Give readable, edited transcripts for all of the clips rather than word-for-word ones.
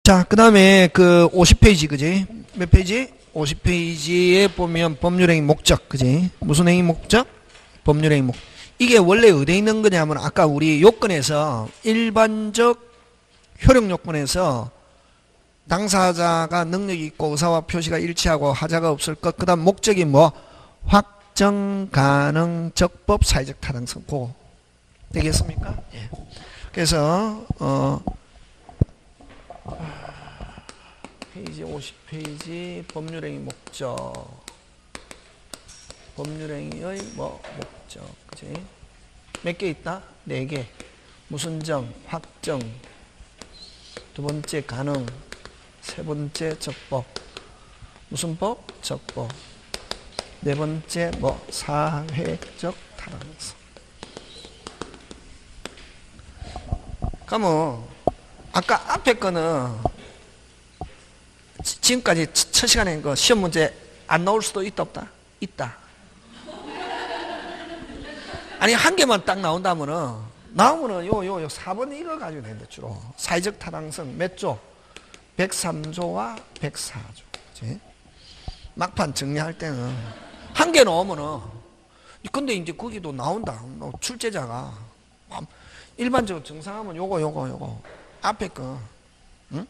자, 그 다음에 그 50페이지, 그지? 몇 페이지? 50페이지에 보면 법률행위 목적, 그지? 무슨 행위 목적? 법률행위 목적. 이게 원래 어디에 있는 거냐면 아까 우리 요건에서 일반적 효력 요건에서 당사자가 능력이 있고 의사와 표시가 일치하고 하자가 없을 것. 그 다음 목적이 뭐? 확정 가능 적법 사회적 타당성. 고 되겠습니까? 예. 그래서 페이지 50페이지 법률행위 목적. 법률행위의 목적. 그치? 몇 개 있다? 4개. 무슨 정? 확정. 두 번째 가능. 세 번째 적법. 무슨 법? 적법. 네 번째 사회적 타당성. 그러면 아까 앞에 거는 지금까지 첫 시간에 그 시험 문제 안 나올 수도 있다 없다? 있다. 아니 한 개만 딱 나온다면은 나오면은 요 4번 이거 가지고 되는데 주로 사회적 타당성 몇 조? 103조와 104조. 그치? 막판 정리할 때는 한 개 나오면은 근데 이제 거기도 나온다. 출제자가 일반적으로 정상하면 요거 앞에 거. 응?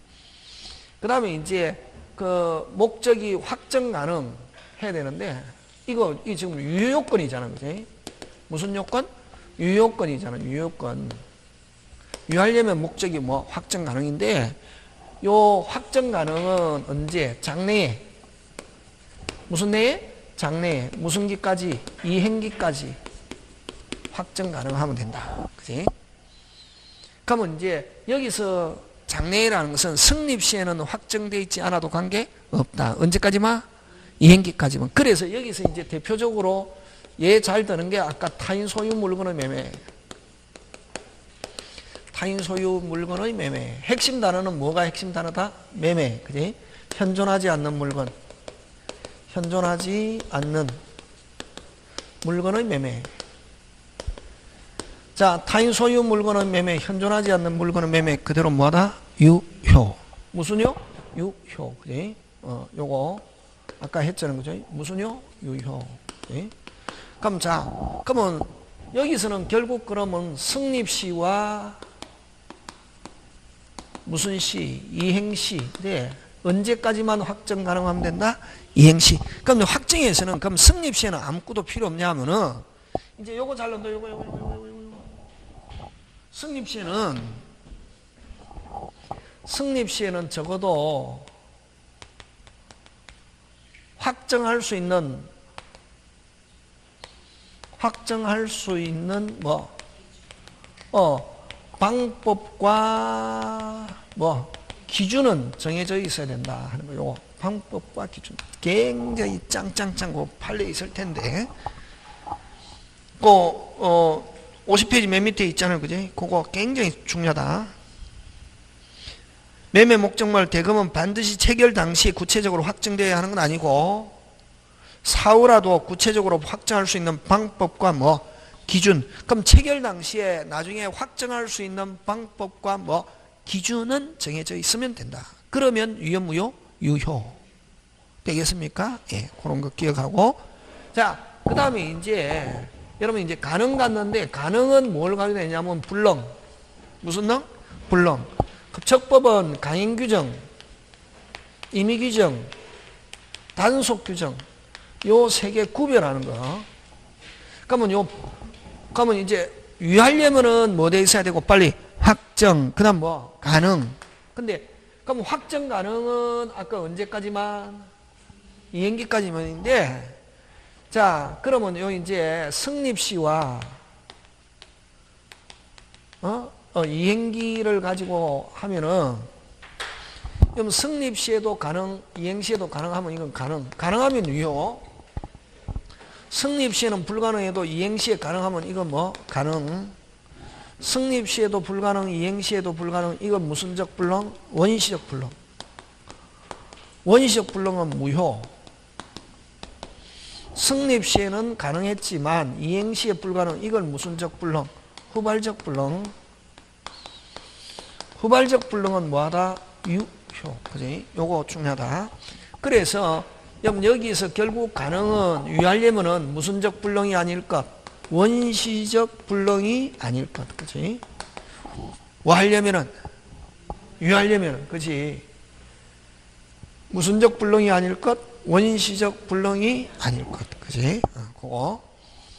그 다음에 이제 그 목적이 확정 가능 해야 되는데 이 지금 유효요건이잖아. 그지? 무슨 요건? 유효요건이잖아. 유효요건. 유효하려면 목적이 확정 가능인데 요 확정 가능은 언제? 장래에. 무슨 내에? 장래에. 무슨 기까지? 이행기까지 확정 가능하면 된다. 그지? 그러면 이제 여기서 장래라는 것은 성립 시에는 확정되어 있지 않아도 관계 없다. 언제까지만? 이행기까지만. 그래서 여기서 이제 대표적으로 잘 드는 게 아까 타인 소유 물건의 매매. 타인 소유 물건의 매매. 핵심 단어는 뭐가 핵심 단어다? 매매. 그지? 현존하지 않는 물건. 현존하지 않는 물건의 매매. 자, 타인 소유 물건의 매매, 현존하지 않는 물건의 매매, 그대로 뭐하다? 유효. 무슨요? 유효. 그지? 요거, 아까 했잖아요. 그죠? 무슨요? 유효. 그지? 그러면, 여기서는 결국 그러면 성립시와 무슨 시? 이행시. 네. 언제까지만 확정 가능하면 된다? 이행시. 그럼 확정에서는, 그럼 성립시에는 아무것도 필요 없냐 하면은, 이제 요거 잘 넣는다. 요거. 성립시에는 적어도 확정할 수 있는 방법과 기준은 정해져 있어야 된다 하는 거. 요거 방법과 기준 굉장히 짱짱짱 팔려 있을 텐데 50페이지 맨 밑에 있잖아요. 그지? 그거 굉장히 중요하다. 매매 목적물 대금은 반드시 체결 당시 구체적으로 확정되어야 하는 건 아니고 사후라도 구체적으로 확정할 수 있는 방법과 기준. 그럼 체결 당시에 나중에 확정할 수 있는 방법과 기준은 정해져 있으면 된다. 그러면 유효, 무효? 유효. 되겠습니까? 예, 그런 거 기억하고. 자, 그 다음에 이제 여러분 이제 가능 갔는데 가능은 뭘 가지고 되냐면 불능. 무슨 능? 불능. 적법은 강행 규정, 임의 규정, 단속 규정. 요 세 개 구별하는 거. 그러면 이제 유효하려면은 뭐 돼 있어야 되고 빨리 확정. 그다음 가능. 근데 그럼 확정 가능은 아까 언제까지만? 이행기까지만인데 자, 그러면 요 이제 성립시와 이행기를 가지고 하면은 그럼 성립시에도 가능, 이행시에도 가능하면 이건 가능하면 유효. 성립시에는 불가능해도 이행시에 가능하면 이건 가능. 성립시에도 불가능, 이행시에도 불가능. 이건 무슨적 불능? 원시적 불능. 원시적 불능은 무효. 성립시에는 가능했지만 이행시에 불가능. 이건 무슨적 불능? 후발적 불능. 후발적 불능은 뭐하다? 유효. 그지? 요거 중요하다. 그래서 여기서 결국 가능은 유효하려면은 무슨적 불능이 아닐 것, 원시적 불능이 아닐 것. 그지? 뭐 하려면은 유효하려면은, 그지? 무슨적 불능이 아닐 것, 원시적 불능이 아닐 것. 그지? 그거.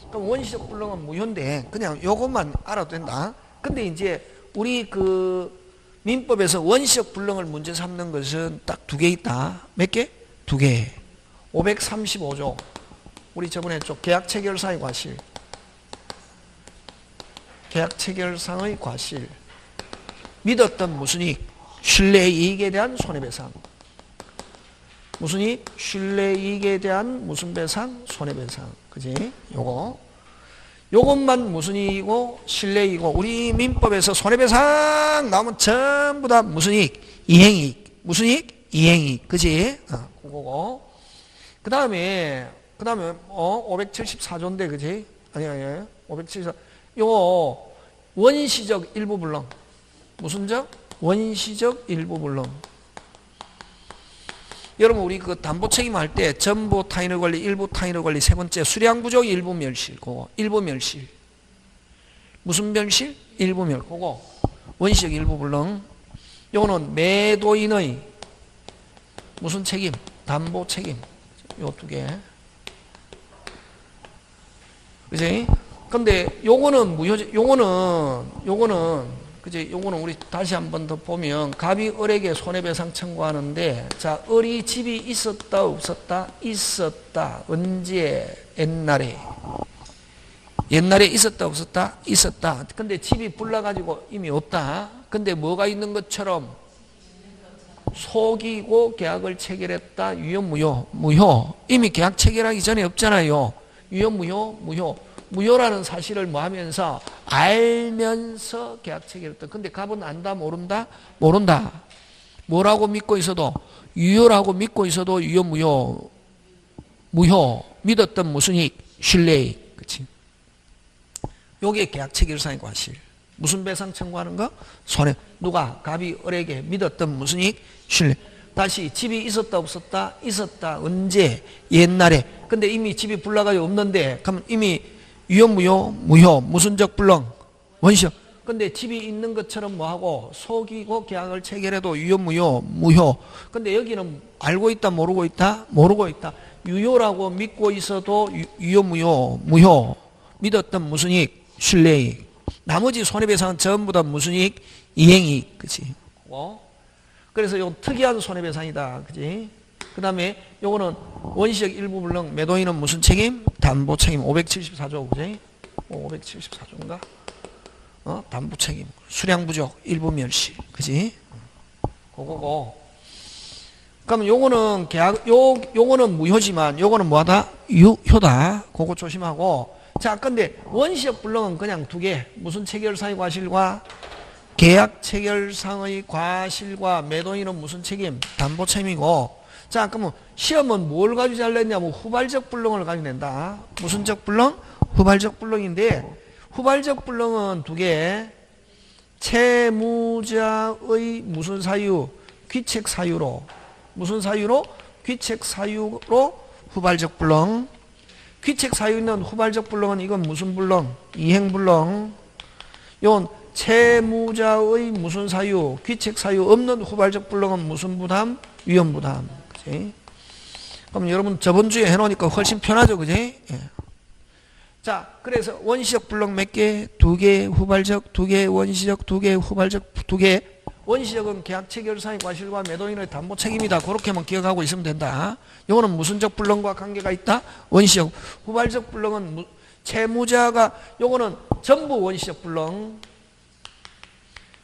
그럼 원시적 불능은 무효인데 그냥 요것만 알아도 된다. 근데 이제 우리 그 민법에서 원시적 불능을 문제 삼는 것은 딱 두 개 있다. 몇 개? 두 개. 535조. 우리 저번에 좀 계약 체결상의 과실. 계약 체결상의 과실. 믿었던 무슨 이익? 신뢰 이익에 대한 손해배상. 무슨 이익? 신뢰 이익에 대한 무슨 배상? 손해배상. 그지? 요것만 무슨 이익이고 신뢰 이익이고 우리 민법에서 손해배상 나오면 전부 다 무슨 이익? 이행이익. 무슨 이익? 이행이익. 그지? 그거고. 그 다음에 574조인데 그지? 아니 574. 요거 원시적 일부 불능. 무슨 적? 원시적 일부 불능. 여러분 우리 그 담보 책임할 때 전부 타인의 권리, 일부 타인의 권리, 세 번째 수량 부족 일부 멸실. 그거 일부 멸실. 무슨 멸실? 일부 멸. 그거 원시적 일부 불능. 요거는 매도인의 무슨 책임? 담보 책임. 요 두 개. 그지? 근데 요거는 무효. 요거는 그지? 요거는 우리 다시 한 번 더 보면 갑이 을에게 손해배상 청구하는데 자, 을이 집이 있었다 없었다? 있었다. 언제? 옛날에 있었다 없었다? 있었다. 근데 집이 불나가지고 이미 없다. 근데 뭐가 있는 것처럼 속이고 계약을 체결했다. 유효 무효? 무효. 이미 계약 체결하기 전에 없잖아요. 유효 무효? 무효. 무효라는 사실을 뭐 하면서 알면서 계약 체결했다. 근데 갑은 안다 모른다? 모른다. 뭐라고 믿고 있어도 유효라고 믿고 있어도 유효 무효? 무효. 믿었던 무슨 이익? 신뢰이익. 그치? 요게 계약 체결상의 과실. 무슨 배상 청구하는 거? 손해. 누가? 갑이 을에게 믿었던 무슨 이익? 신뢰. 다시 집이 있었다 없었다? 있었다. 언제? 옛날에. 근데 이미 집이 불나가지고 없는데 그럼 이미 유효 무효? 무효. 무슨적 불능? 원시적. 근데 집이 있는 것처럼 뭐하고 속이고 계약을 체결해도 유효 무효? 무효. 근데 여기는 알고 있다 모르고 있다? 모르고 있다. 유효라고 믿고 있어도 유효 무효? 무효. 믿었던 무슨 이익? 신뢰이익. 나머지 손해배상은 전부 다 무슨 이익? 이행이익. 그치? 그래서 이건 특이한 손해배상이다. 그치? 그 다음에 요거는 원시적 일부 불능, 매도인은 무슨 책임? 담보 책임. 574조, 그지? 574조인가? 담보 책임. 수량 부족, 일부 멸실. 그지? 그거고. 그럼 요거는 계약, 요거는 무효지만 요거는 뭐하다? 유효다. 그거 조심하고. 자, 근데 원시적 불능은 그냥 두 개. 무슨 체결상의 과실과 계약 체결상의 과실과 매도인은 무슨 책임? 담보 책임이고. 자, 그러면 시험은 뭘 가지고 잘 냈냐면 후발적 불능을 가지고 낸다. 무슨적 불능? 후발적 불능인데 후발적 불능은 두 개. 채무자의 무슨 사유? 귀책 사유로. 무슨 사유로? 귀책 사유로 후발적 불능. 귀책 사유 있는 후발적 불능은 이건 무슨 불능? 이행 불능. 이건 채무자의 무슨 사유? 귀책 사유 없는 후발적 불능은 무슨 부담? 위험 부담. 그치? 그럼 여러분 저번 주에 해놓으니까 훨씬 편하죠, 그지? 예. 자, 그래서 원시적 불능 몇 개? 두 개, 후발적 두 개, 원시적 두 개, 후발적 두 개. 원시적은 계약 체결상의 과실과 매도인의 담보 책임이다. 그렇게만 기억하고 있으면 된다. 이거는 무슨적 불능과 관계가 있다? 원시적. 후발적 불능은 채무자가, 요거는 전부 원시적 불능.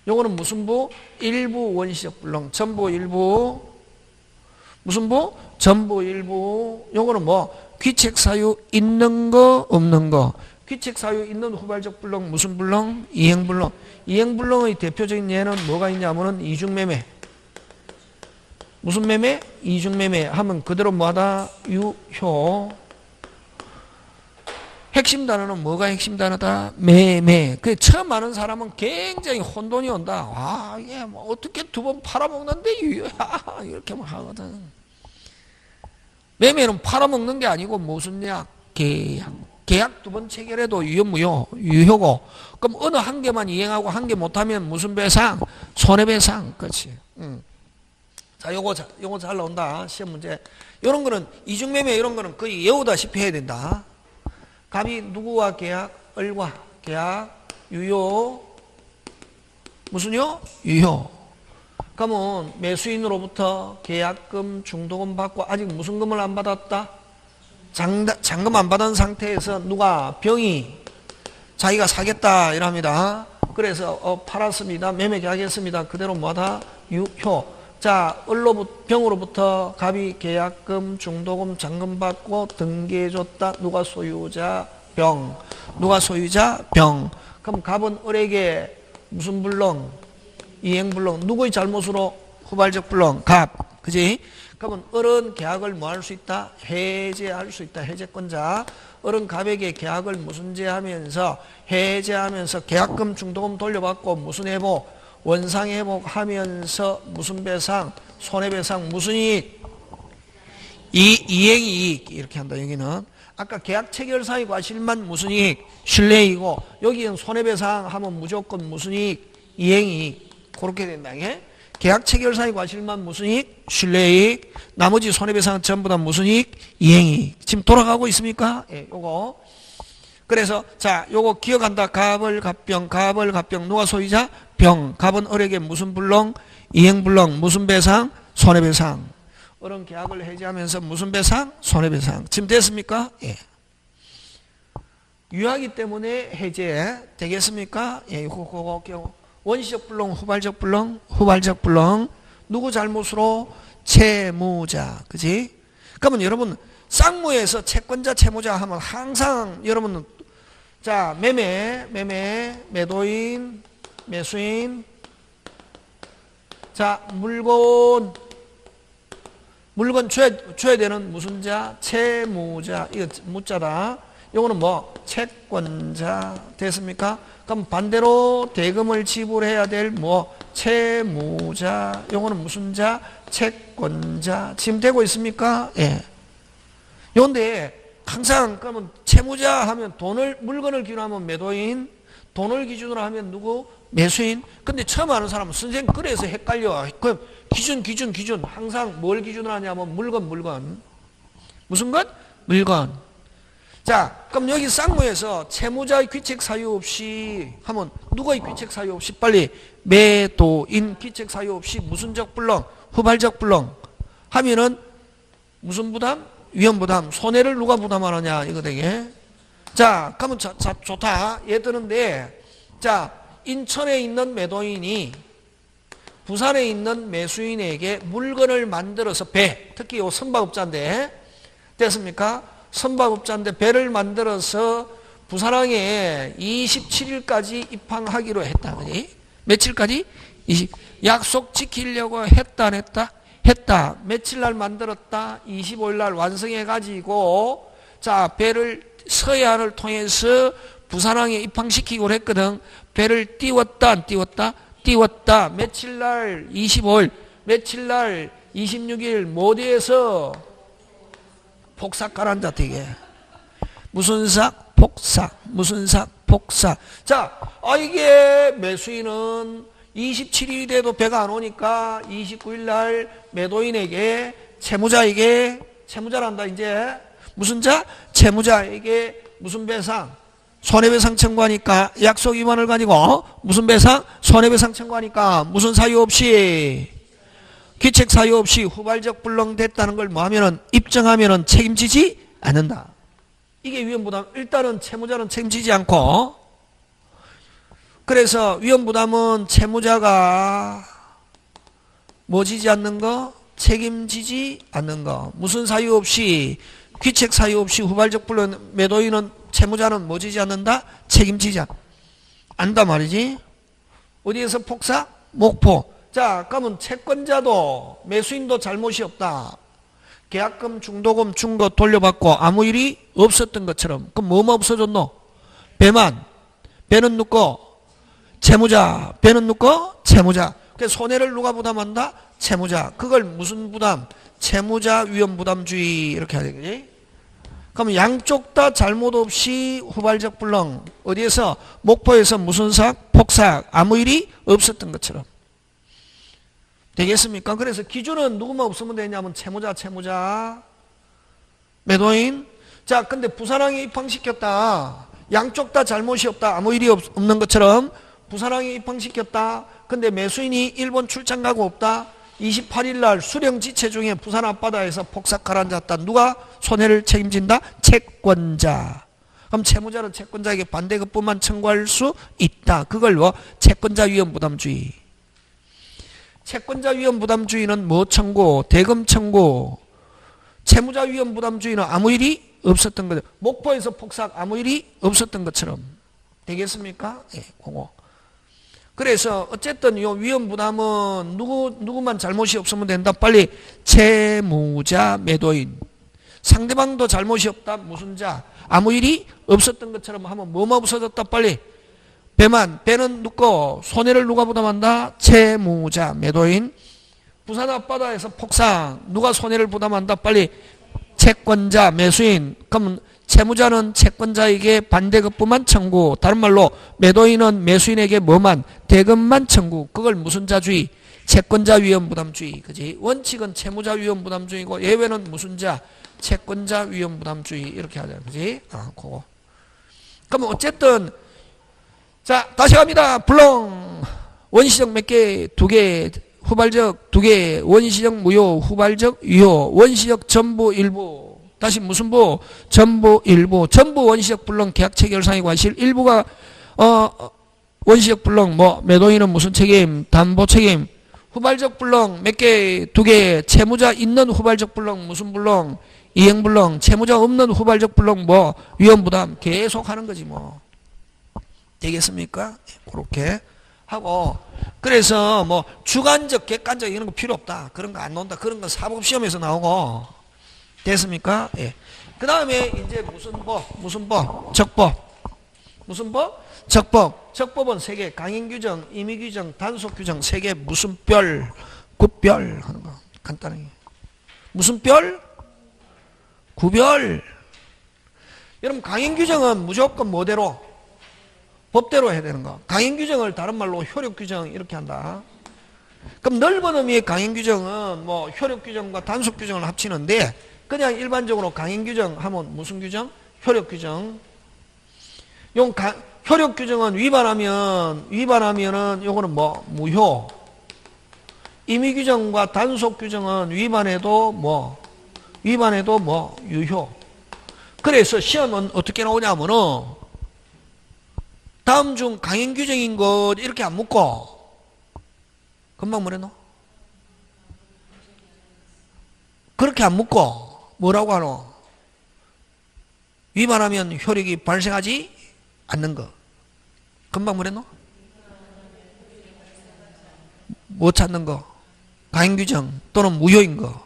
요거는 무슨 부? 일부 원시적 불능. 전부 일부. 무슨 부? 전부 일부. 요거는 뭐? 귀책 사유 있는 거 없는 거. 귀책 사유 있는 후발적 불능 무슨 불능? 이행 불능. 이행 불능의 대표적인 예는 뭐가 있냐면은 이중매매. 무슨 매매? 이중매매 하면 그대로 뭐하다? 유효. 핵심 단어는 뭐가 핵심 단어다? 매매. 그 처음 아는 사람은 굉장히 혼돈이 온다. 와, 이게 뭐 어떻게 두 번 팔아먹는데 유효야? 이렇게 막 하거든. 매매는 팔아먹는 게 아니고 무슨 약? 계약. 계약 두 번 체결해도 유효무효, 유효고. 그럼 어느 한 개만 이행하고 한 개 못하면 무슨 배상? 손해배상. 그렇지. 자, 요거 잘 나온다. 시험 문제. 요런 거는 이중매매 이런 거는 거의 외우다시피 해야 된다. 갑이 누구와 계약? 을과 계약 유효 무슨요? 유효. 그러면 매수인으로부터 계약금 중도금 받고 아직 무슨 금을 안 받았다? 잔금 안 받은 상태에서 누가 병이 자기가 사겠다 이랍니다. 그래서 팔았습니다. 매매 계약했습니다. 그대로 뭐하다? 유효. 자, 병으로부터 갑이 계약금, 중도금, 잔금 받고 등기해줬다. 누가 소유자? 병. 누가 소유자? 병. 그럼 갑은 을에게 무슨 불능? 이행불능. 누구의 잘못으로? 후발적 불능. 갑. 그지? 그러면 을은 계약을 뭐 할 수 있다? 해제할 수 있다. 해제권자. 을은 갑에게 계약을 무슨 제하면서 해제하면서 계약금, 중도금 돌려받고 무슨 회복? 원상회복하면서 무슨 배상? 손해배상. 무슨 이익? 이행이익. 이렇게 한다. 여기는 아까 계약 체결 사유 과실만 무슨 이익? 신뢰이고 여기는 손해배상 하면 무조건 무슨 이익? 이행이익. 그렇게 된다. 계약 체결 사유 과실만 무슨 이익? 신뢰이익. 나머지 손해배상은 전부 다 무슨 이익? 이행이익. 지금 돌아가고 있습니까? 예, 요거. 그래서 자, 요거 기억한다. 갑을 갑병, 갑을 갑병. 누가 소유자? 병. 갑은 을에게 무슨 불능? 이행불능. 무슨 배상? 손해배상. 을은 계약을 해지하면서 무슨 배상? 손해배상. 지금 됐습니까? 예. 유효하기 때문에 해제 되겠습니까? 예, 그거 원시적 불능, 후발적 불능, 후발적 불능. 누구 잘못으로? 채무자. 그지? 그러면 여러분 쌍무에서 채권자, 채무자 하면 항상 여러분은 자, 매도인, 매수인. 자, 물건 줘야 되는 무슨 자? 채무자. 이거 무자다. 요거는 뭐? 채권자. 됐습니까? 그럼 반대로 대금을 지불해야 될 뭐? 채무자. 요거는 무슨 자? 채권자. 지금 되고 있습니까? 예. 요런데 항상 그러면 채무자 하면 물건을 기준으로 하면 매도인, 돈을 기준으로 하면 누구? 매수인. 근데 처음 아는 사람은 선생님 그래서 헷갈려. 그럼 기준 항상 뭘 기준으로 하냐면 물건. 무슨 것? 물건. 자, 그럼 여기 쌍무에서 채무자의 귀책 사유 없이 하면 누구의 귀책 사유 없이? 빨리 매도인 귀책 사유 없이 무슨적 불능? 후발적 불능 하면은 무슨 부담? 위험부담. 손해를 누가 부담하느냐 이거 되게. 자, 그러면 자 좋다. 얘 뜨는데 자, 인천에 있는 매도인이 부산에 있는 매수인에게 물건을 만들어서 배, 특히 요 선박업자인데 됐습니까? 선박업자인데 배를 만들어서 부산항에 27일까지 입항하기로 했다. 그지? 며칠까지? 약속 지키려고 했다 안 했다? 했다. 며칠 날 만들었다? 25일 날 완성해 가지고 자, 배를 서해안을 통해서 부산항에 입항시키기로 했거든. 배를 띄웠다 안 띄웠다? 띄웠다. 며칠 날? 25일. 며칠 날? 26일. 모디에서 폭삭 가라앉아 되게. 무슨 삭? 폭삭. 무슨 삭? 폭삭. 자, 이게 매수인은 27일이 돼도 배가 안 오니까 29일 날 매도인에게 채무자란다 이제. 무슨 자? 채무자에게 무슨 배상? 손해배상 청구하니까 약속 위반을 가지고 무슨 배상? 손해배상 청구하니까 무슨 사유 없이 귀책 사유 없이 후발적 불능됐다는 걸 뭐 하면은 입증하면은 책임지지 않는다. 이게 위험부담. 일단은 채무자는 책임지지 않고 그래서 위험부담은 채무자가 뭐 지지 않는 거? 책임지지 않는 거. 무슨 사유 없이 귀책 사유 없이 후발적 불능 매도인은 채무자는 뭐 지지 않는다? 책임지지 않는다 말이지. 어디에서 폭삭? 목포. 자, 그러면 채권자도 매수인도 잘못이 없다. 계약금, 중도금 준 거 돌려받고 아무 일이 없었던 것처럼. 그럼 뭐뭐 없어졌노? 배만. 배는 누구? 채무자. 배는 누구? 채무자. 그래서 손해를 누가 부담한다? 채무자. 그걸 무슨 부담? 채무자 위험 부담주의 이렇게 해야 되겠지? 그럼 양쪽 다 잘못 없이 후발적 불능. 어디에서? 목포에서 무슨 삭? 폭삭. 아무 일이 없었던 것처럼. 되겠습니까? 그래서 기준은 누구만 없으면 되냐면 채무자. 매도인. 자, 근데 부산항에 입항시켰다. 양쪽 다 잘못이 없다. 아무 일이 없는 것처럼 부산항에 입항시켰다. 근데 매수인이 일본 출장 가고 없다. 28일 날 수령 지체 중에 부산 앞바다에서 폭삭 가라앉았다. 누가 손해를 책임진다? 채권자. 그럼 채무자는 채권자에게 반대급부만 청구할 수 있다. 그걸 뭐 채권자 위험 부담주의. 채권자 위험 부담주의는 뭐 청구? 대금 청구. 채무자 위험 부담주의는 아무 일이 없었던 거죠. 목포에서 폭삭 아무 일이 없었던 것처럼. 되겠습니까? 예, 그거. 그래서 어쨌든 이 위험 부담은 누구만 잘못이 없으면 된다. 빨리 채무자 매도인. 상대방도 잘못이 없다. 무슨 자? 아무 일이 없었던 것처럼 하면 뭐뭐 없어졌다. 빨리 배만. 배는 누구? 손해를 누가 부담한다? 채무자 매도인. 부산 앞바다에서 폭삭 누가 손해를 부담한다? 빨리 채권자 매수인. 그러면 채무자는 채권자에게 반대급부만 청구. 다른 말로 매도인은 매수인에게 뭐만? 대금만 청구. 그걸 무슨 자주의? 채권자 위험 부담주의. 그지? 원칙은 채무자 위험 부담주의고 예외는 무슨 자? 채권자 위험 부담주의. 이렇게 하자. 그지? 그거. 그러면 어쨌든 자, 다시 갑니다. 불렁. 원시적 몇 개? 2개. 후발적 2개. 원시적 무효. 후발적 유효. 원시적 전부 일부. 다시 무슨 부? 전부 일부. 전부 원시적 불능 계약 체결상의 과실. 일부가 원시적 불능 뭐 매도인은 무슨 책임? 담보 책임. 후발적 불능 몇 개? 2개. 채무자 있는 후발적 불능 무슨 불능? 이행 불능. 채무자 없는 후발적 불능 뭐 위험 부담. 계속 하는 거지 뭐. 되겠습니까? 그렇게 하고. 그래서 뭐 주관적 객관적 이런 거 필요 없다. 그런 거 안 나온다. 그런 건 사법시험에서 나오고. 됐습니까? 예. 그 다음에 이제 무슨 법? 적법. 무슨 법? 적법. 적법은 3개. 강행규정, 임의규정, 단속규정 3개. 무슨 별? 구별 하는 거. 간단하게. 무슨 별? 구별. 여러분 강행규정은 무조건 뭐대로? 법대로 해야 되는 거. 강행규정을 다른 말로 효력규정 이렇게 한다. 그럼 넓은 의미의 강행규정은 뭐 효력규정과 단속규정을 합치는데 그냥 일반적으로 강행규정 하면 무슨 규정? 효력규정. 효력규정은 위반하면은 요거는 뭐? 무효. 임의규정과 단속규정은 위반해도 뭐? 유효. 그래서 시험은 어떻게 나오냐면은 다음 중 강행규정인 것 이렇게 안 묻고 금방 뭐랬노? 그렇게 안 묻고 뭐라고 하노? 위반하면 효력이 발생하지 않는 거. 금방 뭐랬노? 못 찾는 거. 강행규정 또는 무효인 거.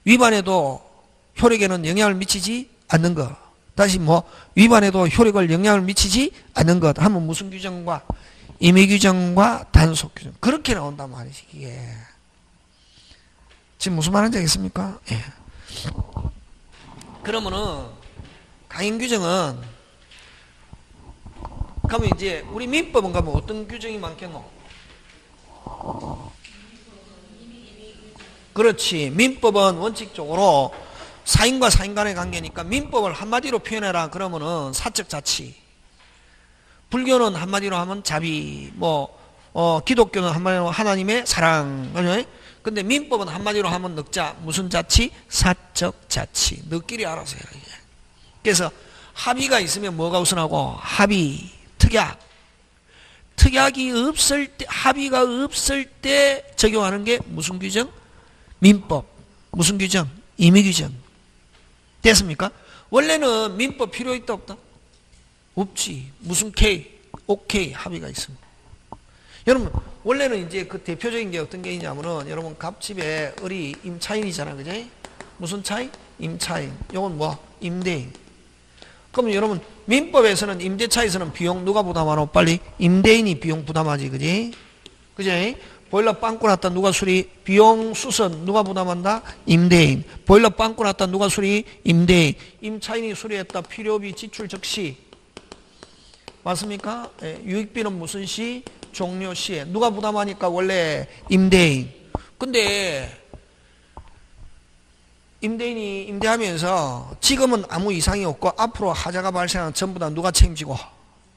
위반해도 효력에는 영향을 미치지 않는 거. 다시 뭐 위반해도 효력을 영향을 미치지 않는 것 하면 무슨 규정과? 임의규정과 단속규정. 그렇게 나온단 말이지 이게. 지금 무슨 말인지 알겠습니까? 예. 그러면은 강행규정은 그러면 이제 우리 민법은 가면 어떤 규정이 많겠노? 그렇지. 민법은 원칙적으로 사인과 사인 간의 관계니까 민법을 한마디로 표현해라 그러면은 사적 자치. 불교는 한마디로 하면 자비. 기독교는 한마디로 하나님의 사랑. 근데 민법은 한마디로 하면 넉자. 무슨 자치? 사적 자치. 너끼리 알아서 해라 이게. 그래서 합의가 있으면 뭐가 우선하고? 합의, 특약. 특약이 없을 때, 합의가 없을 때 적용하는 게 무슨 규정? 민법. 무슨 규정? 임의규정. 됐습니까? 원래는 민법 필요 있다 없다? 없지. 무슨 K? 오케이. 합의가 있습니다. 여러분, 원래는 이제 그 대표적인 게 어떤 게 있냐면은, 여러분, 갑집에 을이 임차인이잖아, 그지? 무슨 차인? 임차인. 요건 뭐? 임대인. 그럼 여러분, 민법에서는 임대차에서는 비용 누가 부담하노? 빨리. 임대인이 비용 부담하지, 그지? 그지? 보일러 빵꾸 났다, 누가 수리? 비용 수선, 누가 부담한다? 임대인. 보일러 빵꾸 났다, 누가 수리? 임대인. 임차인이 수리했다, 필요비 지출 적시. 맞습니까? 예, 유익비는 무슨 시? 종료시에. 누가 부담하니까 원래 임대인. 근데 임대인이 임대하면서 지금은 아무 이상이 없고 앞으로 하자가 발생하면 전부 다 누가 책임지고?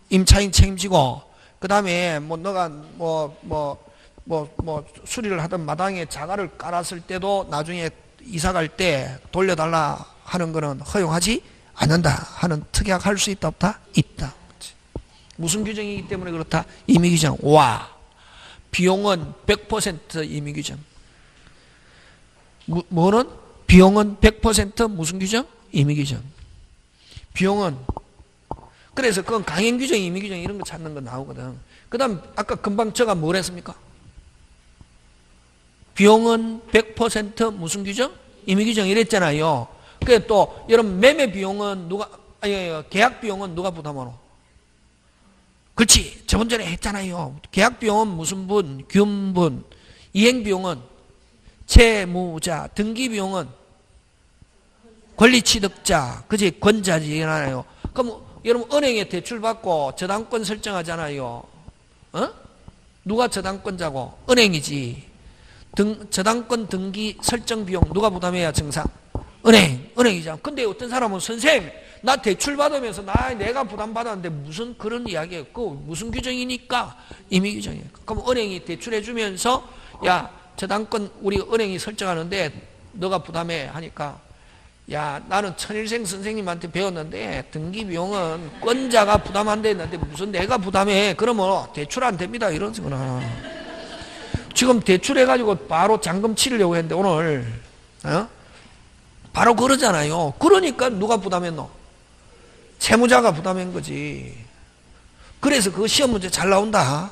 임차인 책임지고. 그 다음에 뭐 너가 수리를 하던 마당에 자갈을 깔았을 때도 나중에 이사 갈 때 돌려달라 하는 거는 허용하지 않는다 하는 특약 할 수 있다 없다? 있다. 무슨 규정이기 때문에 그렇다? 임의규정. 와, 비용은 100% 임의규정. 뭐는? 비용은 100% 무슨 규정? 임의규정. 비용은, 그래서 그건 강행규정, 임의규정 이런 거 찾는 거 나오거든. 그 다음 아까 금방 제가 뭘 했습니까? 비용은 100% 무슨 규정? 임의규정 이랬잖아요. 그래 또 여러분 매매 비용은 누가, 계약 비용은 누가 부담하노? 그렇지. 저번 전에 했잖아요. 계약 비용은 무슨 분? 균분. 이행 비용은 채무자. 등기 비용은 권리취득자. 그지? 권자지잖아요. 그럼 여러분 은행에 대출 받고 저당권 설정하잖아요. 어? 누가 저당권자고? 은행이지. 저당권 등기 설정 비용 누가 부담해야 정상? 은행이잖아. 근데 어떤 사람은 선생님 나 대출 받으면서 내가 부담받았는데 무슨 그런 이야기예요. 그 무슨 규정이니까? 임의규정이에요. 그럼 은행이 대출해 주면서 야 저당권 우리 은행이 설정하는데 너가 부담해 하니까 야 나는 천일생 선생님한테 배웠는데 등기 비용은 권자가 부담한다 했는데 무슨 내가 부담해? 그러면 대출 안 됩니다 이러지구나. 지금 대출해가지고 바로 잔금 치르려고 했는데 오늘 바로 그러잖아요. 그러니까 누가 부담했노? 채무자가 부담한 거지. 그래서 그 시험 문제 잘 나온다.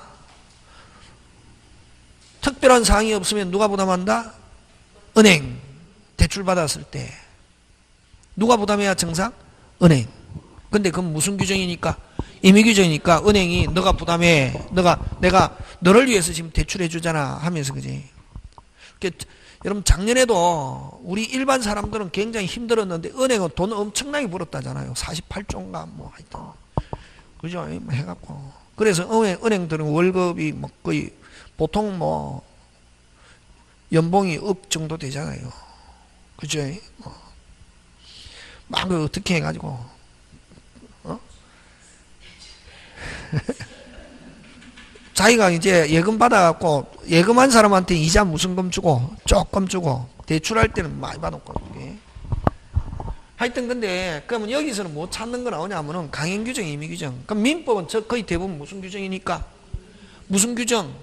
특별한 사항이 없으면 누가 부담한다? 은행. 대출 받았을 때 누가 부담해야 정상? 은행. 근데 그건 무슨 규정이니까? 임의규정이니까 은행이 너가 부담해. 내가 너를 위해서 지금 대출해 주잖아 하면서 그지. 여러분 작년에도 우리 일반 사람들은 굉장히 힘들었는데 은행은 돈 엄청나게 벌었다잖아요. 48조인가 뭐 하여튼 그죠? 해갖고 그래서 은행들은 월급이 뭐 거의 보통 뭐 연봉이 억 정도 되잖아요. 그죠? 막 어떻게 해가지고 자기가 이제 예금 받아갖고 예금한 사람한테 이자 무슨 금 주고 조금 주고 대출할 때는 많이 받았고 하여튼 근데 그러면 여기서는 뭐 찾는 거 나오냐면은 강행규정, 임의규정. 그럼 민법은 거의 대부분 무슨 규정이니까? 무슨 규정?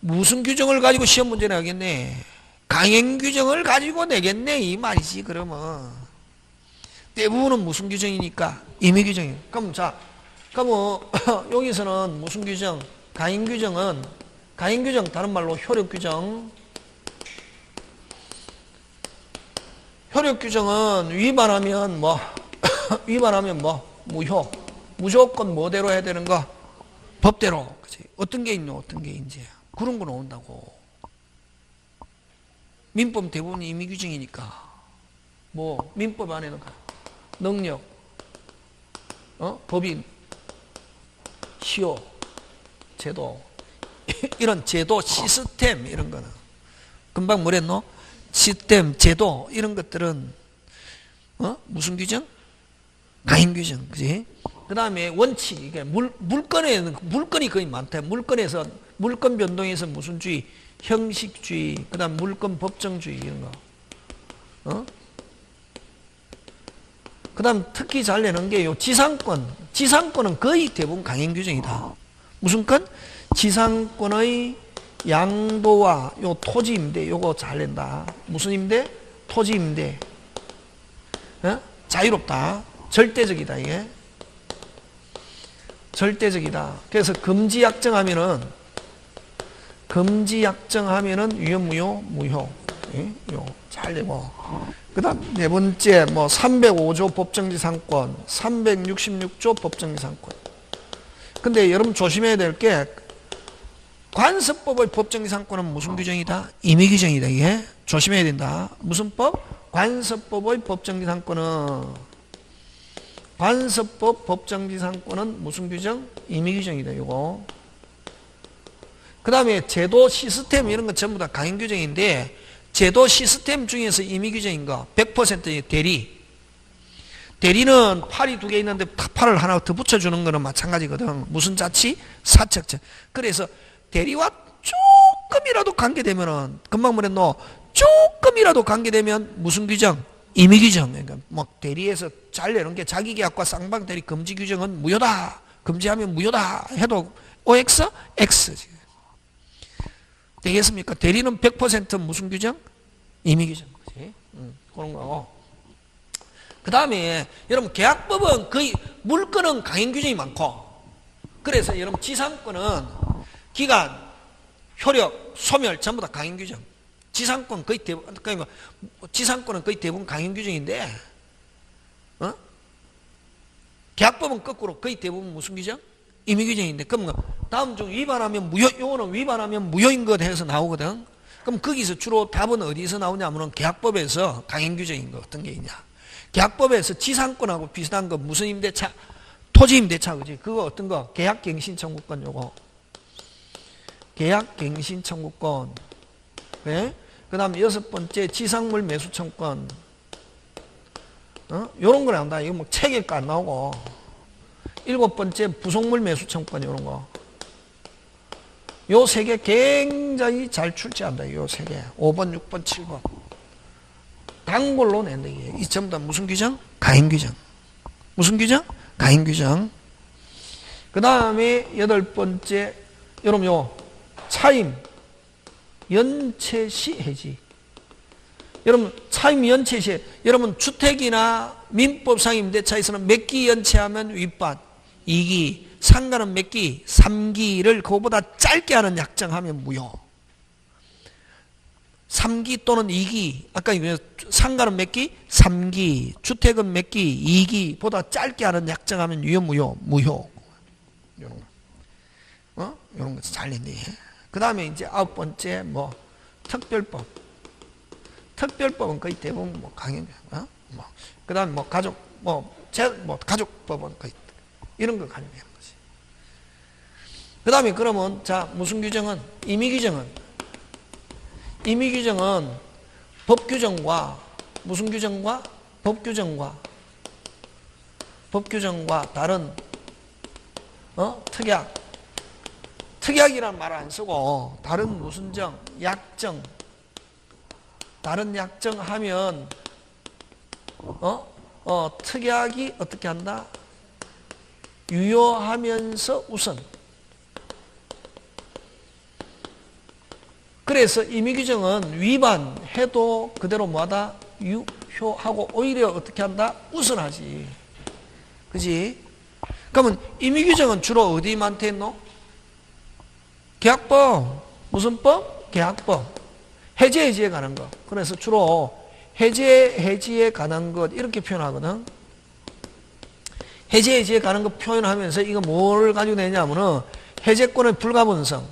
무슨 규정을 가지고 시험 문제 내겠네? 강행규정을 가지고 내겠네 이 말이지. 그러면 대부분은 무슨 규정이니까? 임의규정이에요. 그럼 그럼 여기서는 무슨 규정? 강행규정은 강행규정 다른 말로 효력규정. 효력규정은 위반하면 위반하면 무효. 무조건 뭐대로 해야 되는 거? 법대로. 그치? 어떤 게 있노? 어떤 게 이제 그런 거 나온다고. 민법 대부분 임의규정이니까 민법 안에는 능력, 법인, 시효, 제도 이런 제도 시스템 이런 거는 금방 뭐랬노? 시스템 제도 이런 것들은 무슨 규정? 강행규정. 그지? 그 다음에 원칙 이게 물건이 거의 많다. 물건에서 물건 변동에서 무슨 주의? 형식주의. 그 다음 물건 법정주의 이런 거. 그 다음 특히 잘 내는 게 지상권은 거의 대부분 강행규정이다. 무슨 건? 지상권의 양도와 요 토지 임대 요거 잘 낸다. 무슨 임대? 토지 임대. 자유롭다. 절대적이다 이게. 절대적이다. 그래서 금지 약정하면은 금지 약정하면은 유효, 무효, 무효. 예? 요, 잘 되고. 그 다음, 네 번째, 뭐, 305조 법정지상권, 366조 법정지상권. 근데 여러분 조심해야 될 게, 관습법의 법정지상권은 무슨 규정이다? 임의규정이다, 이게. 조심해야 된다. 무슨 법? 관습법의 법정지상권은, 관습법 법정지상권은 무슨 규정? 임의규정이다, 요거. 그 다음에 제도 시스템 이런 건 전부 다 강행규정인데, 제도 시스템 중에서 임의규정인 거 100% 대리. 대리는 팔이 두 개 있는데 팔을 하나 더 붙여주는 거는 마찬가지거든. 무슨 자치? 사척자. 그래서 대리와 조금이라도 관계되면은, 금방 말했노, 조금이라도 관계되면 무슨 규정? 임의규정. 그러니까 뭐 대리에서 잘 내는 게 자기계약과 쌍방 대리 금지 규정은 무효다. 금지하면 무효다. 해도 OX? X. 되겠습니까? 대리는 100% 무슨 규정? 임의규정. 그지? 그런 거고. 그 다음에 여러분 계약법은 거의 물건은 강행규정이 많고, 그래서 여러분 지상권은 기간, 효력, 소멸 전부 다 강행규정. 지상권 거의 대부분, 그러니까 지상권은 거의 대부분 강행규정인데, 계약법은 거꾸로 거의 대부분 무슨 규정? 임의규정인데, 그럼 다음 중 위반하면 무효, 요거는 위반하면 무효인 것 해서 나오거든. 그럼 거기서 주로 답은 어디서 나오냐면은 계약법에서 강행규정인 거 어떤 게 있냐. 계약법에서 지상권하고 비슷한 거 무슨 임대차? 토지 임대차, 그지? 그거 어떤 거? 계약갱신 청구권 요거. 계약갱신 청구권. 네? 그 다음 6번째 지상물 매수 청구권. 요런 거 나온다. 이거 뭐 책에 안 나오고. 7번째 부속물 매수 청구권 이런 거. 요 세 개 굉장히 잘 출제한다. 요 세 개. 5번, 6번, 7번. 단골로 낸다. 이게. 이 전부 다 무슨 규정? 가행규정. 무슨 규정? 가행규정. 그 다음에 8번째 여러분 요 차임 연체시 해지. 여러분 차임 연체시, 여러분 주택이나 민법상 임대차에서는 몇 기 연체하면 위반? 2기. 상가는 몇 기? 3기를 그거보다 짧게 하는 약정하면 무효. 3기 또는 2기. 아까 상가는 몇 기? 3기. 주택은 몇 기? 2기보다 짧게 하는 약정하면 유효, 무효? 무효. 이런 거. 이런 거 잘 냈네. 그 다음에 이제 9번째 뭐 특별법. 특별법은 거의 대부분 뭐 강행. 그 다음에 뭐 가족, 가족법은 거의 이런 거 가지고 하는 거지. 그 다음에 그러면 자 무슨 규정은? 임의규정은? 임의규정은 법규정과 무슨 규정과? 법규정과 다른 특약. 특약이란 말 안 쓰고 다른 무슨 정? 약정. 다른 약정 하면 특약이 어떻게 한다? 유효하면서 우선. 그래서 임의규정은 위반해도 그대로 뭐하다? 유효하고 오히려 어떻게 한다? 우선하지. 그지? 그러면 임의규정은 주로 어디한테 있노? 계약법. 무슨 법? 계약법. 해지에 관한 거. 그래서 주로 해지에 관한 것 이렇게 표현하거든. 해지에 관한 거 표현하면서 이거 뭘 가지고 내냐면은 해제권의 불가분성.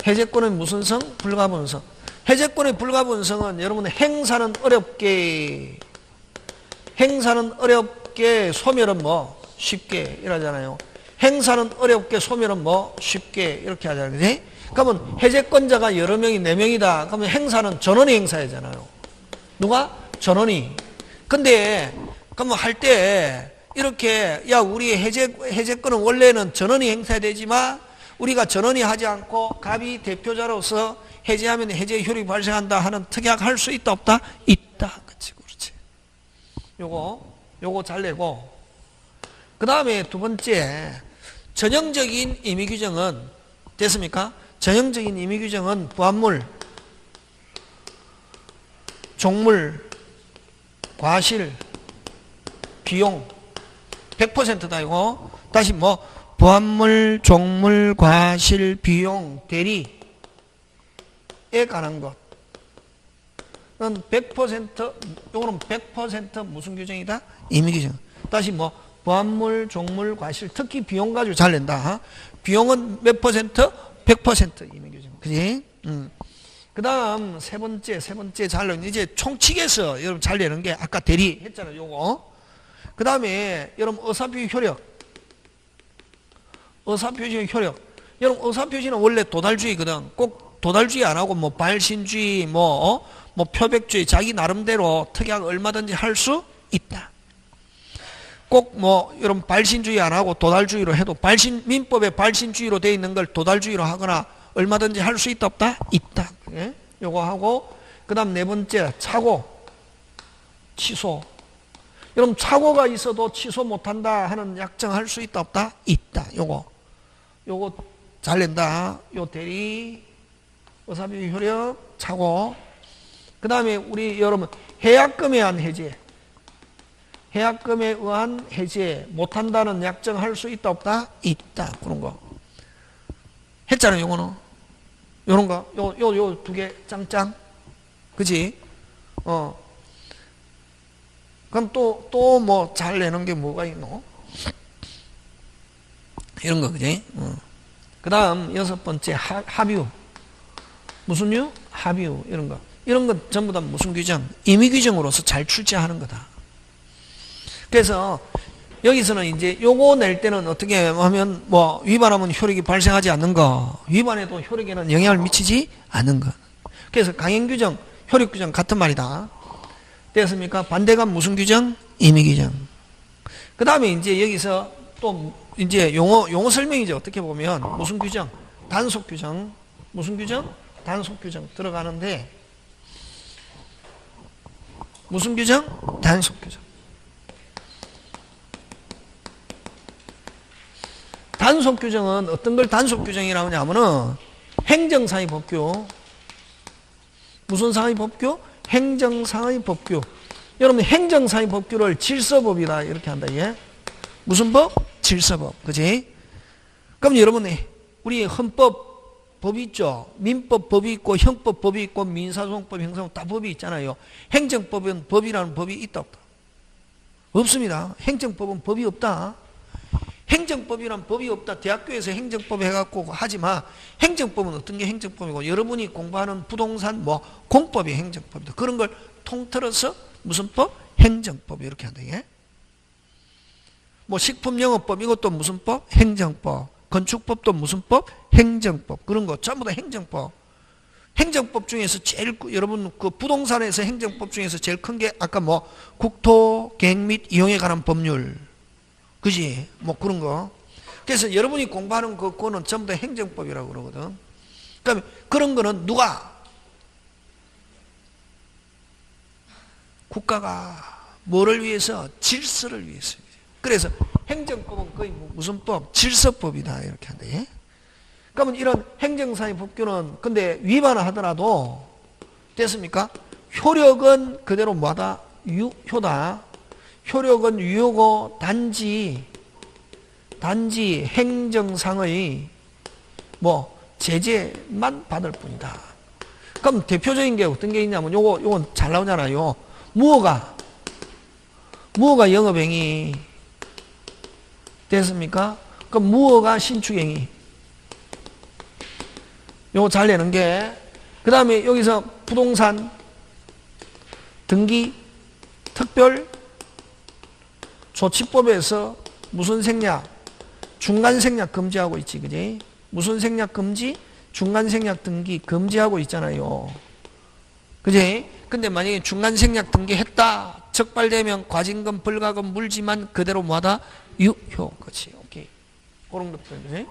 해제권의 무슨 성? 불가분성. 해제권의 불가분성은 여러분 행사는 어렵게, 소멸은 뭐 쉽게 이러잖아요. 행사는 어렵게, 소멸은 뭐 쉽게 이렇게 하잖아요. 그지? 그러면 해제권자가 여러 명이 4명이다. 그러면 행사는 전원이 행사하잖아요. 누가? 전원이. 근데 그러면 할 때 이렇게 야 우리 해제권은 원래는 전원이 행사해야 되지만 우리가 전원이 하지 않고 갑이 대표자로서 해제하면 해제 효력이 발생한다 하는 특약 할 수 있다 없다? 있다. 그렇지. 요거 잘 내고. 그 다음에 두 번째 전형적인 임의규정은 됐습니까? 전형적인 임의규정은 부합물, 종물, 과실, 비용 100%다 이거. 다시 뭐 부합물, 종물, 과실, 비용, 대리에 관한 것. 는 100%, 요거는 100% 무슨 규정이다? 임의규정. 다시 뭐, 부합물, 종물, 과실, 특히 비용 가지고 잘 낸다. 비용은 몇 퍼센트? 100% 임의규정. 그지? 그 다음 세 번째 잘 내는, 이제 총칙에서 여러분 잘 내는 게 아까 대리 했잖아요. 요거. 그 다음에 여러분 의사표시 효력. 의사표시 효력. 여러분 의사표시는 원래 도달주의거든. 꼭 도달주의 안 하고 뭐 발신주의, 뭐 표백주의, 자기 나름대로 특이하게 얼마든지 할 수 있다. 꼭 뭐 여러분 발신주의 안 하고 도달주의로 해도 민법에 발신주의로 되어 있는 걸 도달주의로 하거나 얼마든지 할 수 있다 없다? 있다. 예? 요거 하고 그 다음 네 번째 착오, 취소. 여러분 착오가 있어도 취소 못한다 하는 약정할 수 있다 없다? 있다. 요거 잘 낸다. 요 대리, 의사표시 효력, 착오. 그 다음에 우리 여러분 해약금에 의한 해제. 해약금에 의한 해제 못한다는 약정할 수 있다 없다? 있다. 그런 거 했잖아요. 요거는 요런 거 요 두 개 짱짱. 그지? 그럼 또 뭐 잘 내는 게 뭐가 있노? 이런 거. 그지? 그 다음 여섯 번째 합유. 무슨 유? 합유. 이런 거. 이런 건 전부 다 무슨 규정? 임의 규정으로서 잘 출제하는 거다. 그래서 여기서는 이제 요거 낼 때는 어떻게 하면 뭐 위반하면 효력이 발생하지 않는 거, 위반해도 효력에는 영향을 미치지 않는 거. 그래서 강행 규정, 효력 규정 같은 말이다. 됐습니까? 반대가 무슨 규정? 임의 규정. 그 다음에 이제 여기서 또 이제 용어 설명이죠. 어떻게 보면 무슨 규정? 단속 규정. 무슨 규정? 단속 규정 들어가는데 무슨 규정? 단속 규정. 단속 규정은 어떤 걸 단속 규정이라고 하냐면은 행정상의 법규. 무슨 상의 법규? 행정상의 법규. 여러분 행정상의 법규를 질서법이다 이렇게 한다. 예? 무슨 법? 질서법. 그지? 그럼 여러분 우리 헌법 법이 있죠. 민법 법이 있고 형법 법이 있고 민사소송법, 형사소송 다 법이 있잖아요. 행정법은 법이라는 법이 있다 없다? 없습니다. 행정법은 법이 없다. 행정법이란 법이 없다. 대학교에서 행정법 해갖고 하지마. 행정법은 어떤 게 행정법이고 여러분이 공부하는 부동산 뭐 공법이 행정법이다. 그런 걸 통틀어서 무슨 법? 행정법 이렇게 한다. 예? 뭐 식품영업법 이것도 무슨 법? 행정법. 건축법도 무슨 법? 행정법. 그런 거 전부 다 행정법. 행정법 중에서 제일 여러분 그 부동산에서 행정법 중에서 제일 큰 게 아까 뭐 국토, 계획 및 이용에 관한 법률. 그지? 뭐 그런 거. 그래서 여러분이 공부하는 그거는 전부 다 행정법이라고 그러거든. 그러면 그런 거는 누가? 국가가 뭐를 위해서? 질서를 위해서. 그래서 행정법은 거의 무슨 법? 질서법이다 이렇게 한다. 예? 그러면 이런 행정상의 법규는 근데 위반을 하더라도 됐습니까? 효력은 그대로 뭐다? 유효다. 효력은 유효고 단지 행정상의 뭐 제재만 받을 뿐이다. 그럼 대표적인 게 어떤 게 있냐면 요건 잘 나오잖아요. 무허가 영업행위 됐습니까? 그럼 무허가 신축행위 요거 잘 내는 게 그 다음에 여기서 부동산 등기 특별 조치법에서 무슨 생략? 중간 생략 금지하고 있지, 그지? 무슨 생략 금지? 중간 생략 등기 금지하고 있잖아요. 그지? 근데 만약에 중간 생략 등기 했다. 적발되면 과징금, 벌가금 물지만 그대로 뭐하다? 유효. 그치? 오케이. 그런 것들, 그지?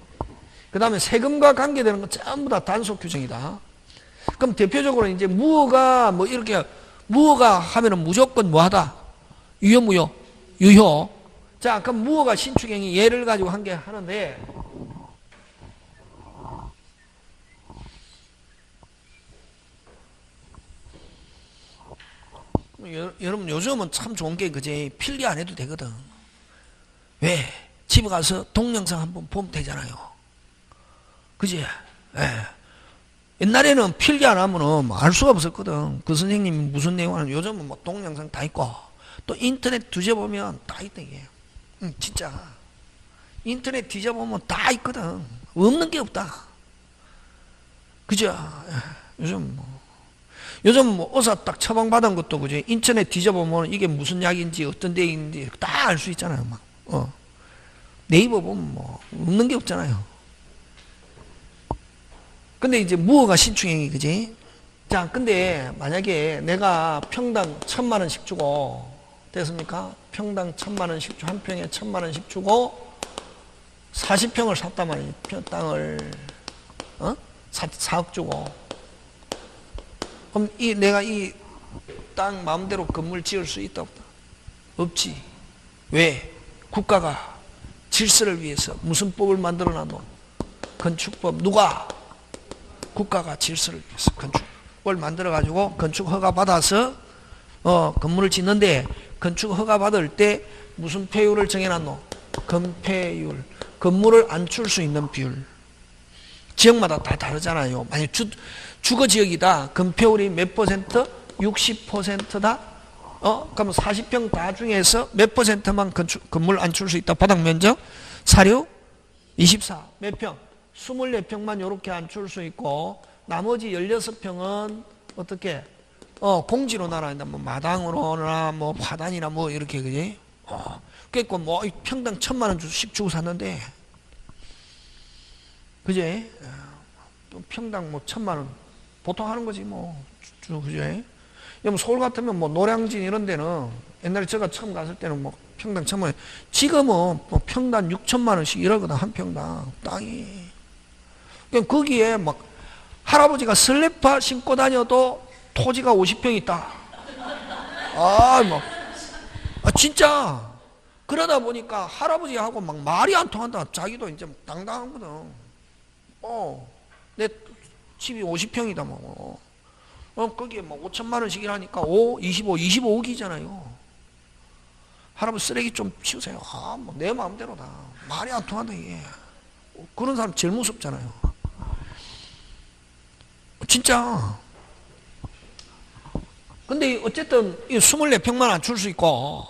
그 다음에 세금과 관계되는 건 전부 다 단속 규정이다. 그럼 대표적으로 이제 무허가 뭐 이렇게 무허가 하면은 무조건 뭐하다? 유효, 무효? 유효. 자, 그럼 무허가 신축행위 예를 가지고 한 개 하는데 여러분 요즘은 참 좋은 게 그지 필기 안 해도 되거든. 왜? 집에 가서 동영상 한번 보면 되잖아요. 그지? 예. 옛날에는 필기 안 하면은 알 수가 없었거든. 그 선생님이 무슨 내용 하는, 요즘은 뭐 동영상 다 있고, 또 인터넷 뒤져보면 다 있다, 이게. 진짜. 인터넷 뒤져보면 다 있거든. 없는 게 없다. 그죠? 요즘 뭐 의사 딱 처방받은 것도, 그지? 인터넷 뒤져보면 이게 무슨 약인지, 어떤 데인지 다 알 수 있잖아요, 막. 네이버 보면 뭐, 없는 게 없잖아요. 근데 이제 무허가 신축행위, 그지? 자, 근데 만약에 내가 평당 1,000만원씩 주고, 됐습니까? 평당 1,000만원씩 주고, 한 평에 1,000만원씩 주고, 40평을 샀단 말이에요. 땅을, 4억 주고. 그럼 내가 이 땅 마음대로 건물 지을 수 있다, 없다? 없지. 왜? 국가가 질서를 위해서 무슨 법을 만들어 놔도, 건축법, 누가? 국가가 질서를 위해서 건축을 만들어가지고 건축 허가 받아서 건물을 짓는데, 건축 허가 받을 때 무슨 폐율을 정해놨노? 건폐율. 건물을 안출 수 있는 비율. 지역마다 다 다르잖아요. 만약 주거 지역이다. 건폐율이 몇 퍼센트? 60%다? 그러면 40평 다 중에서 몇 퍼센트만 건물 안출 수 있다? 바닥 면적? 46? 24. 몇 평? 24평만 요렇게 안출 수 있고, 나머지 16평은 어떻게? 공지로 나눠야 된다. 뭐 마당으로나 뭐 화단이나 뭐 이렇게, 그지? 그러니까 뭐 평당 1,000만원씩 주고 샀는데, 그지? 평당 뭐 1,000만원 보통 하는 거지 뭐, 그지? 뭐 서울 같으면 뭐 노량진 이런 데는 옛날에 제가 처음 갔을 때는 뭐 평당 1,000만원, 지금은 뭐 평당 6,000만원씩 이러거든, 한 평당 땅이. 그러니까 거기에 막 할아버지가 슬리퍼 신고 다녀도 토지가 50평 있다. 진짜. 그러다 보니까 할아버지하고 막 말이 안 통한다. 자기도 이제 당당하거든. 내 집이 50평이다 뭐. 거기에 뭐 5,000만원씩 이라니까 25억이잖아요. 할아버지 쓰레기 좀 치우세요. 뭐 내 마음대로다. 말이 안 통한다, 이게. 그런 사람 제일 무섭잖아요. 진짜. 근데 어쨌든 24평만 안 줄 수 있고,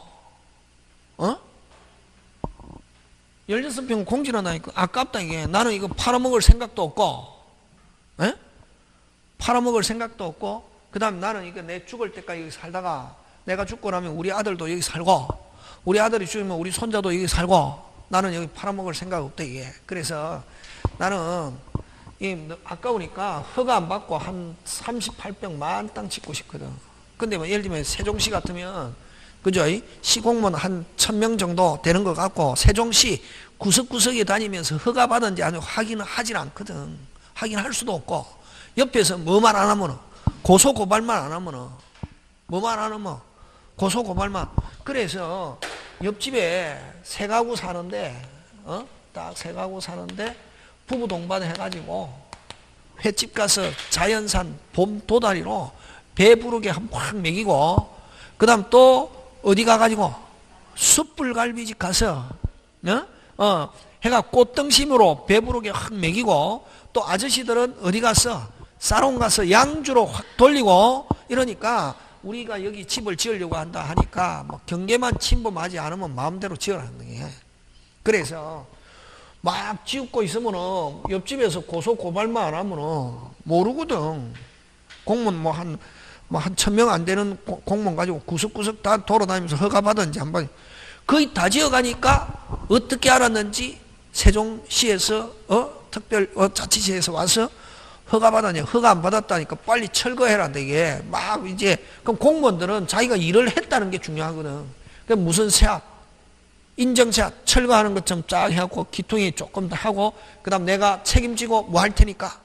16평 공지나 나니까 아깝다, 이게. 나는 이거 팔아먹을 생각도 없고, 팔아먹을 생각도 없고, 그 다음 나는 이거 내 죽을 때까지 여기 살다가, 내가 죽고 나면 우리 아들도 여기 살고, 우리 아들이 죽으면 우리 손자도 여기 살고, 나는 여기 팔아먹을 생각 없다, 이게. 그래서 나는 아까우니까 허가 안 받고 한 38평 만땅 짓고 싶거든. 근데 뭐 예를 들면 세종시 같으면, 그죠? 시공무원 한 1,000명 정도 되는 것 같고, 세종시 구석구석에 다니면서 허가 받은지 아니고 확인을 하질 않거든. 확인할 수도 없고, 옆에서 뭐만 안 하면, 고소고발만 안 하면, 뭐만 안 하면, 고소고발만. 그래서 옆집에 세 가구 사는데, 딱 세 가구 사는데, 부부 동반해가지고, 횟집 가서 자연산 봄 도다리로 배부르게 확 먹이고, 그 다음 또 어디 가가지고 숯불갈비집 가서 해가 꽃등심으로 배부르게 확 먹이고, 또 아저씨들은 어디 가서 사롱 가서 양주로 확 돌리고, 이러니까 우리가 여기 집을 지으려고 한다 하니까 뭐 경계만 침범하지 않으면 마음대로 지으라는 거예요. 그래서 막 지우고 있으면은 옆집에서 고소고발만 안 하면은 모르거든. 공무원 한 1,000명 안 되는 공무원 가지고 구석구석 다 돌아다니면서 허가 받은지 한 번, 거의 다 지어가니까 어떻게 알았는지 세종시에서 자치시에서 와서 허가 받았냐, 허가 안 받았다니까 빨리 철거해란다, 이게. 막 이제, 그럼 공무원들은 자기가 일을 했다는 게 중요하거든. 그럼 무슨 세압, 인정세압, 철거하는 것처럼 쫙 해갖고 기통이 조금 더 하고, 그 다음 내가 책임지고 뭐 할 테니까,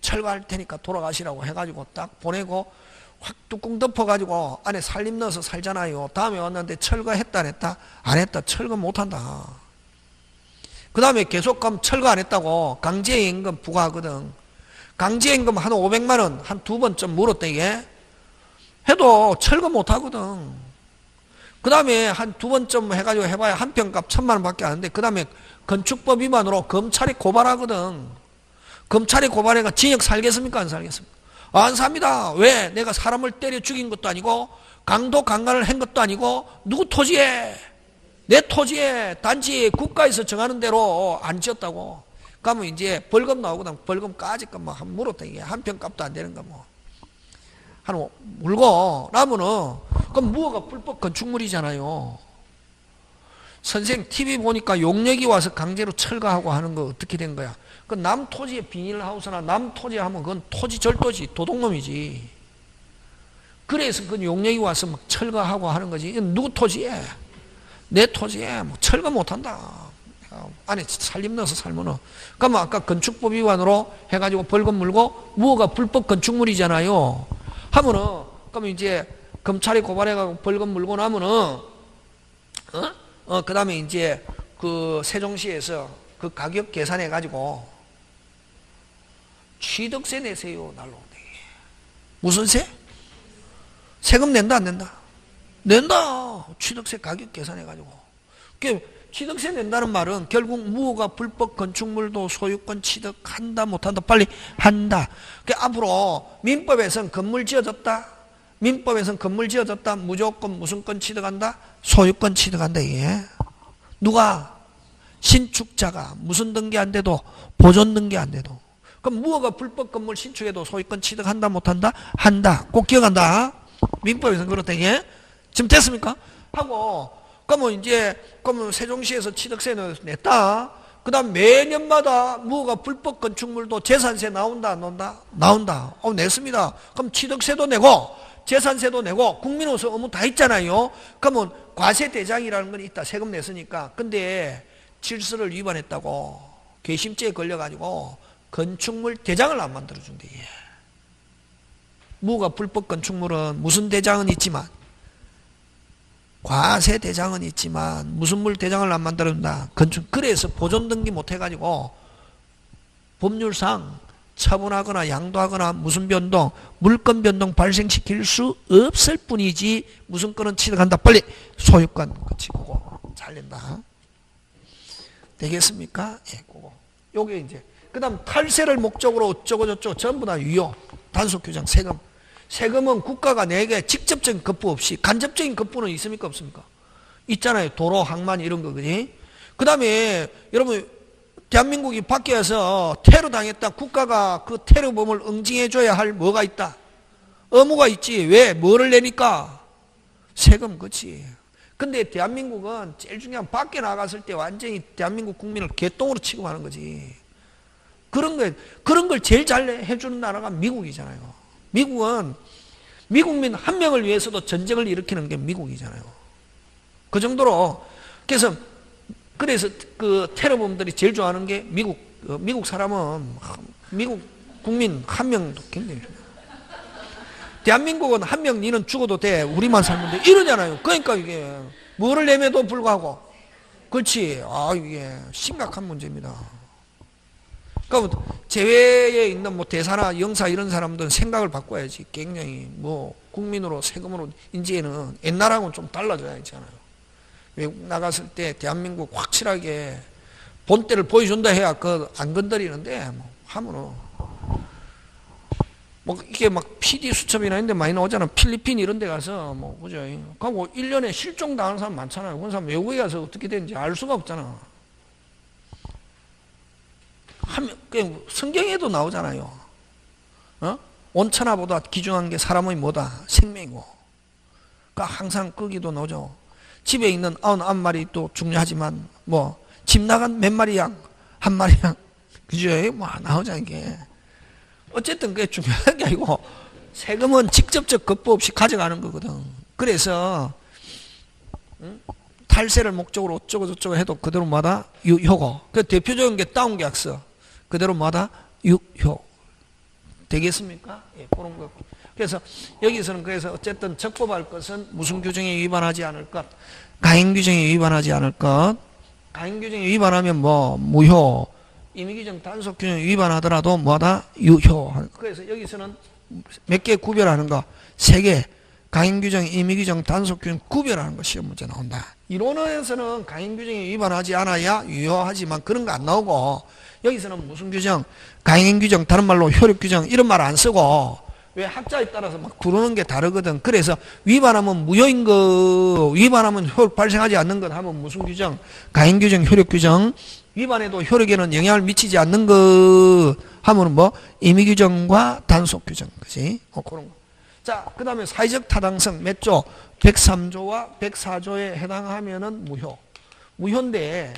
철거할 테니까 돌아가시라고 해가지고 딱 보내고, 확 뚜껑 덮어가지고 안에 살림 넣어서 살잖아요. 다음에 왔는데 철거했다 안 했다? 안 했다. 철거 못한다. 그 다음에 계속 그럼 철거 안 했다고 강제임금 부과하거든. 강제임금 한 500만원 한 2번쯤 물었다, 이게. 해도 철거 못하거든. 그 다음에 한 두 번쯤 해가지고 해봐야 한 평값 1,000만 원밖에 안 하는데 그 다음에 건축법 위반으로 검찰이 고발하거든. 검찰이 고발해가 징역 살겠습니까? 안 살겠습니까? 안 삽니다. 왜? 내가 사람을 때려 죽인 것도 아니고 강도 강간을 한 것도 아니고 누구 토지에? 내 토지에 단지 국가에서 정하는 대로 안 지었다고. 그러면 이제 벌금 나오거든. 벌금까지 뭐 한 물었다. 이게 한 평값도 안 되는 거 뭐. 한 물고 나면은 그럼 무허가 불법 건축물이잖아요. 선생 TV 보니까 용역이 와서 강제로 철거하고 하는 거 어떻게 된 거야? 그 남 토지에 비닐하우스나 남 토지에 하면 그건 토지 절도지, 도둑놈이지. 그래서 그 용역이 와서 막 철거하고 하는 거지. 이건 누구 토지에? 내 토지에 뭐 철거 못 한다. 안에 살림 넣어서 살면은. 그러면 아까 건축법 위반으로 해가지고 벌금 물고 무허가 불법 건축물이잖아요. 하면은, 그러면 이제 검찰이 고발해가지고 벌금 물고 나면은, 그 다음에 이제 그 세종시에서 그 가격 계산해가지고 취득세 내세요. 날로. 무슨 세? 세금 낸다, 안 낸다? 낸다. 취득세 가격 계산해가지고. 취득세 낸다는 말은 결국 무허가 불법 건축물도 소유권 취득한다, 못한다? 빨리 한다. 앞으로 민법에서는 건물 지어졌다. 민법에서는 건물 지어졌다. 무조건 무슨 건 취득한다? 소유권 취득한다. 이게. 누가? 신축자가 무슨 등기 안 돼도 보존 등기 안 돼도. 그럼 무허가 불법 건물 신축해도 소유권 취득한다, 못한다? 한다. 꼭 기억한다. 민법에서는 그렇다. 이게. 지금 됐습니까? 하고 그러면 이제 그러면 세종시에서 취득세는 냈다. 그 다음 매년마다 무허가 불법 건축물도 재산세 나온다, 안 나온다? 나온다. 냈습니다. 그럼 취득세도 내고 재산세도 내고 국민호수 의무 다 있잖아요. 그러면 과세대장이라는 건 있다. 세금 냈으니까. 근데 질서를 위반했다고 괘씸죄에 걸려가지고 건축물 대장을 안 만들어준대. 무허가 불법 건축물은 무슨 대장은 있지만 과세 대장은 있지만 무슨 물 대장을 안 만들어준다. 그래서 보존 등기 못 해가지고 법률상 처분하거나 양도하거나 무슨 변동, 물권 변동 발생시킬 수 없을 뿐이지 무슨 건은 취득한다. 빨리 소유권 그치고 잘 낸다. 되겠습니까? 예, 그거. 요게 이제 그 다음 탈세를 목적으로 어쩌고 저쩌고 전부 다 유효. 단속 규정 세금. 세금은 국가가 내게 직접적인 거부 없이 간접적인 거부는 있습니까? 없습니까? 있잖아요. 도로, 항만 이런 거, 그지? 그 다음에 여러분 대한민국이 밖에서 테러 당했다. 국가가 그 테러범을 응징해줘야 할 뭐가 있다? 의무가 있지. 왜? 뭐를 내니까? 세금, 그치? 근데 대한민국은 제일 중요한 밖에 나갔을 때 완전히 대한민국 국민을 개똥으로 취급하는 거지. 그런 걸 제일 잘 해주는 나라가 미국이잖아요. 미국은 미국민 한 명을 위해서도 전쟁을 일으키는 게 미국이잖아요. 그 정도로 그래서 그 테러범들이 제일 좋아하는 게 미국 사람은 미국 국민 한 명도 굉장히 좋아요. 대한민국은 한 명 니는 죽어도 돼. 우리만 살면 돼. 이러잖아요. 그러니까 이게 뭐를 내매도 불구하고 그렇지. 이게 심각한 문제입니다. 그러니까 제외에 있는 뭐 대사나 영사 이런 사람들은 생각을 바꿔야지. 굉장히 뭐 국민으로 세금으로 인지에는 옛날하고는 좀 달라져야 있잖아요. 외국 나갔을 때 대한민국 확실하게 본때를 보여준다 해야 안 건드리는데 뭐 하면은 뭐 이게 막 PD 수첩이나 이런 데 많이 나오잖아. 필리핀 이런 데 가서 뭐 그죠? 그리고 1년에 실종 당하는 사람 많잖아요. 그런 사람 외국에 가서 어떻게 되는지 알 수가 없잖아. 성경에도 나오잖아요. 온천하보다 귀중한 게 사람의 뭐다? 생명이고. 그러니까 항상 거기도 나오죠. 집에 있는 99마리도 중요하지만 뭐 집 나간 몇 마리 양, 한 마리 양, 그죠? 뭐 나오잖아 이게. 어쨌든 그게 중요한 게 아니고 세금은 직접적 거부 없이 가져가는 거거든. 그래서 탈세를 목적으로 어쩌고 저쩌고 해도 그대로 뭐다? 유효고. 그 대표적인 게 다운계약서. 그대로 뭐다? 유효. 되겠습니까? 예, 그런 거. 그래서 여기서는 그래서 어쨌든 적법할 것은 무슨 규정에 위반하지 않을 것, 가행 규정에 위반하지 않을 것. 가행 규정에 위반하면 뭐 무효. 임의규정 단속 규정 위반하더라도 뭐다? 유효. 그래서 여기서는 몇 개 구별하는 거? 3개. 강행규정, 임의규정, 단속규정 구별하는 거 시험 문제 나온다. 이론에서는 강행규정에 위반하지 않아야 유효하지만 그런 거 안 나오고 여기서는 무슨 규정? 강행규정, 다른 말로 효력규정 이런 말 안 쓰고 왜 학자에 따라서 막 부르는 게 다르거든. 그래서 위반하면 무효인 거, 위반하면 효력 발생하지 않는 것 하면 무슨 규정? 강행규정, 효력규정. 위반해도 효력에는 영향을 미치지 않는 것 하면 뭐 임의규정과 단속규정. 그지? 그런 거. 자, 그 다음에 사회적 타당성 몇 조? 103조와 104조에 해당하면은 무효. 무효인데,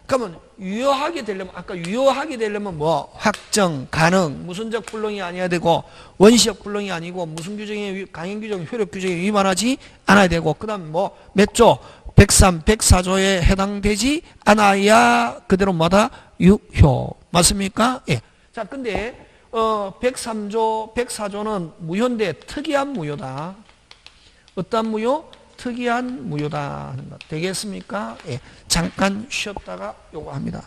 그러면 유효하게 되려면, 아까 유효하게 되려면 뭐, 확정, 가능, 무슨적 불능이 아니어야 되고, 원시적 불능이 아니고, 무슨 규정에, 강행규정, 효력규정에 위반하지 않아야 되고, 그 다음 뭐, 몇 조? 103, 104조에 해당되지 않아야 그대로 뭐다? 유효. 맞습니까? 예. 자, 근데, 103조, 104조는 무효인데 특이한 무효다. 어떤 무효? 특이한 무효다 하는 것. 되겠습니까? 예. 잠깐 쉬었다가 요거 합니다.